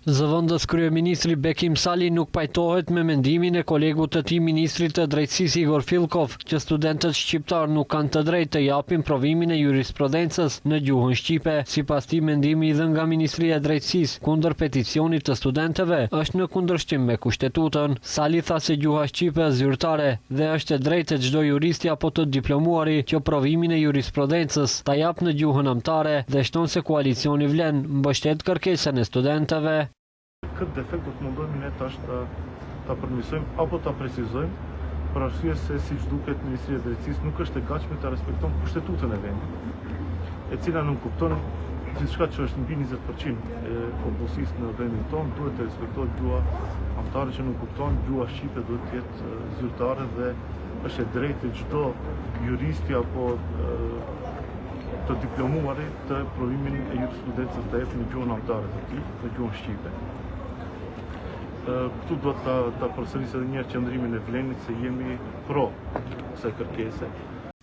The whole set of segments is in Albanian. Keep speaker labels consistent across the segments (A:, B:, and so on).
A: Zëvendës kryeministri Bekim Sali nuk pajtohet me mendimin e kolegut të tij ministrit të drejtësisë Igor Fillkov, që studentët shqiptar nuk kanë të drejtë të japin provimin e jurisprudencës në gjuhën shqipe. Sipas tij, mendimi i dhënë nga Ministria e Drejtësisë kundër peticionit të studentëve është në kundërshtim me kushtetutën. Sali tha se gjuha shqipe është zyrtare dhe është e drejtë e çdo juristi apo të diplomuari që provimin e jurisprudencës ta jap në gjuhën amtare dhe shton se koalicioni vlen mbështet kërkesën e studentëve.
B: Këtë defekt do të mundohemi ne tash ta përmirësojmë apo ta precizojmë, për arsye se siç duket Ministria e Drejtësisë nuk është e gatshme ta respekton kushtetutën e vendit, e cila nuk kupton gjithçka që është mbi 20% e popullsisë në vendin tonë duhet të respektohet gjuha amtare, që nuk kupton gjuha shqipe duhet të jetë zyrtare dhe është e drejtë çdo juristi apo të diplomuari të provimin e jurisprudencës të jetë në gjuhën amtare të tij, në gjuhën shqipe. Këtu do ta përsëris edhe një herë qëndrimin e Vlenit se jemi pro kësaj kërkese.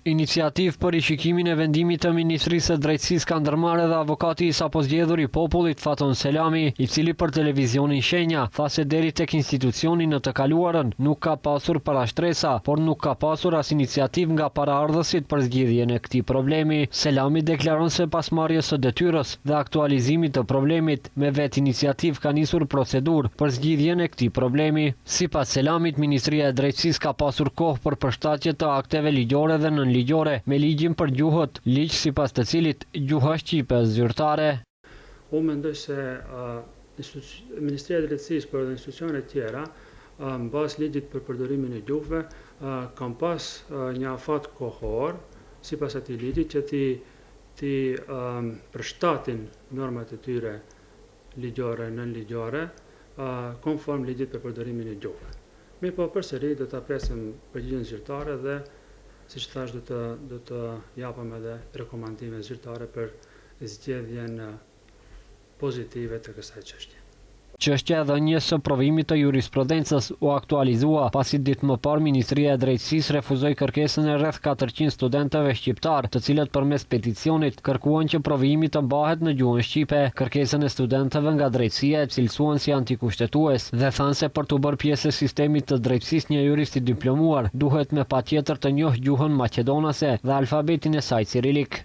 A: Iniciativë për rishikimin e vendimit të Ministrisë së Drejtësisë ka ndërmarrë edhe avokati i sapo zgjedhur i popullit Faton Selami, i cili për televizionin Shenja tha se deri tek institucioni në të kaluarën nuk ka pasur parashtresa, por nuk ka pasur as iniciativë nga paraardhësit për zgjidhjen e këtij problemi. Selami deklaron se pas marrjes së detyrës dhe aktualizimit të problemit, me vetë iniciativë ka nisur procedurë për zgjidhjen e këtij problemi. Sipas Selamit, Ministria e Drejtësisë ka pasur kohë për përshtatje të akteve ligjore dhe ligjore me ligjin për gjuhët, ligj sipas të cilit gjuha shqipe është zyrtare.
C: Unë mendoj se Ministria e Drejtësisë për institucionet tjera, mbas ligjit për përdorimin e gjuhëve, kanë pas një afat kohor, sipas atij ligji, që ti përshtatin normat e tyre ligjore, nënligjore, konform ligjit për përdorimin e gjuhëve. Mirë po, përsëri do ta presim përgjigjen zyrtare dhe siç thash do të japim edhe rekomandime zyrtare për zgjedhjen pozitive të kësaj çështje.
A: Çështja e dhënies së provimit të jurisprudencës u aktualizua pasi ditë më parë Ministria e Drejtësisë refuzoi kërkesën e rreth 400 studentëve shqiptar, të cilët përmes peticionit kërkuan që provimi të mbahet në gjuhën shqipe. Kërkesën e studentëve nga drejtësia e cilësuan si antikushtetues dhe thanë se për të bërë pjesë e sistemit të drejtësisë një jurist i diplomuar duhet me patjetër të njohë gjuhën maqedonase dhe alfabetin e saj cirilik.